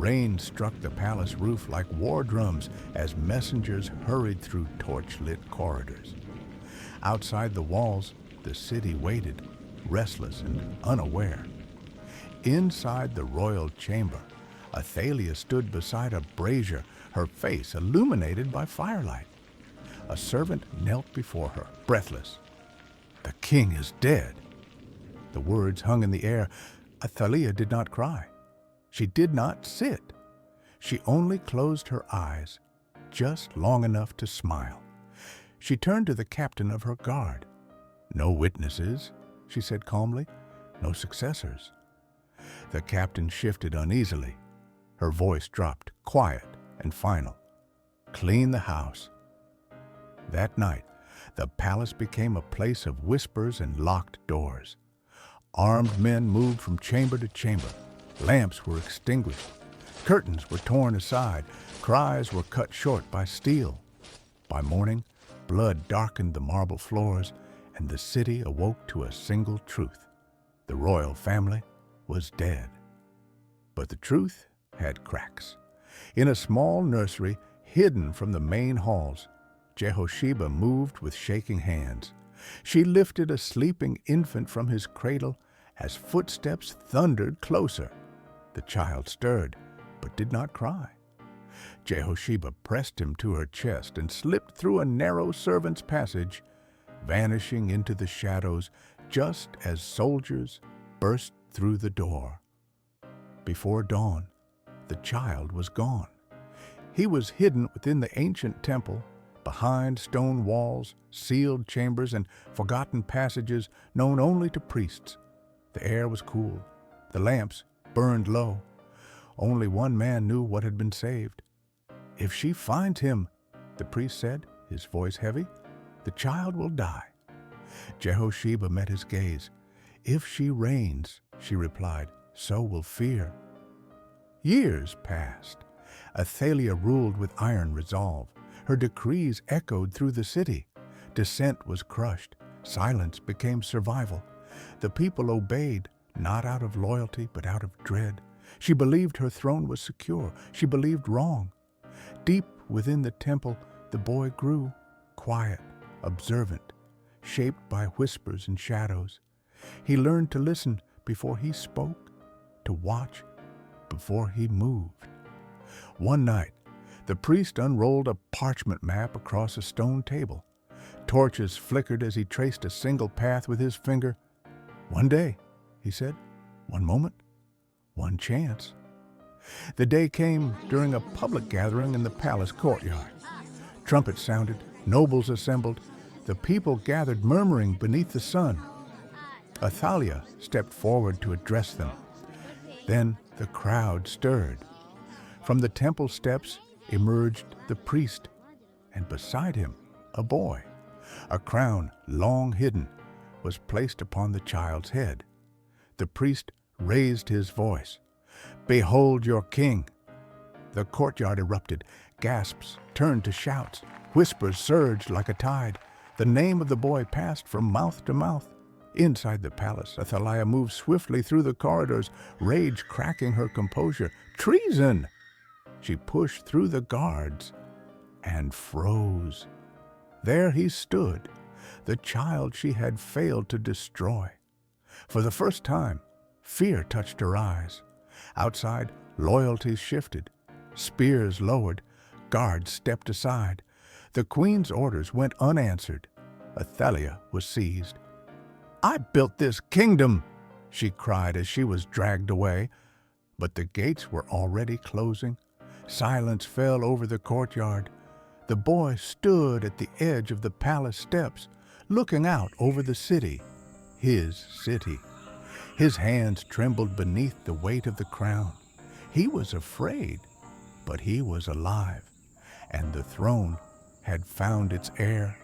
Rain struck the palace roof like war drums as messengers hurried through torch-lit corridors. Outside the walls, the city waited, restless and unaware. Inside the royal chamber, Athaliah stood beside a brazier, her face illuminated by firelight. A servant knelt before her, breathless. "The king is dead." The words hung in the air. Athaliah did not cry. She did not sit. She only closed her eyes, just long enough to smile. She turned to the captain of her guard. "No witnesses," she said calmly. "No successors." The captain shifted uneasily. Her voice dropped, quiet and final. "Clean the house." That night, the palace became a place of whispers and locked doors. Armed men moved from chamber to chamber. Lamps were extinguished. Curtains were torn aside. Cries were cut short by steel. By morning, blood darkened the marble floors, and the city awoke to a single truth. The royal family was dead. But the truth had cracks. In a small nursery, hidden from the main halls, Jehosheba moved with shaking hands. She lifted a sleeping infant from his cradle as footsteps thundered closer. The child stirred, but did not cry. Jehosheba pressed him to her chest and slipped through a narrow servant's passage, vanishing into the shadows just as soldiers burst through the door. Before dawn, the child was gone. He was hidden within the ancient temple, behind stone walls, sealed chambers, and forgotten passages known only to priests. The air was cool. The lamps burned low. Only one man knew what had been saved. "If she finds him," the priest said, his voice heavy, "the child will die." Jehosheba met his gaze. "If she reigns," she replied, "so will fear." Years passed. Athaliah ruled with iron resolve. Her decrees echoed through the city. Dissent was crushed. Silence became survival. The people obeyed, not out of loyalty, but out of dread. She believed her throne was secure. She believed wrong. Deep within the temple, the boy grew, quiet, observant, shaped by whispers and shadows. He learned to listen before he spoke, to watch before he moved. One night, the priest unrolled a parchment map across a stone table. Torches flickered as he traced a single path with his finger. "One day," he said, "one moment, one chance." The day came during a public gathering in the palace courtyard. Trumpets sounded, nobles assembled, the people gathered murmuring beneath the sun. Athaliah stepped forward to address them. Then the crowd stirred. From the temple steps emerged the priest, and beside him a boy. A crown, long hidden, was placed upon the child's head. The priest raised his voice. "Behold your king!" The courtyard erupted. Gasps turned to shouts. Whispers surged like a tide. The name of the boy passed from mouth to mouth. Inside the palace, Athaliah moved swiftly through the corridors, rage cracking her composure. "Treason!" She pushed through the guards and froze. There he stood, the child she had failed to destroy. For the first time, fear touched her eyes. Outside, loyalties shifted. Spears lowered. Guards stepped aside. The queen's orders went unanswered. Athaliah was seized. "I built this kingdom," she cried as she was dragged away. But the gates were already closing. Silence fell over the courtyard. The boy stood at the edge of the palace steps, looking out over the city, his city. His hands trembled beneath the weight of the crown. He was afraid, but he was alive, and the throne had found its heir.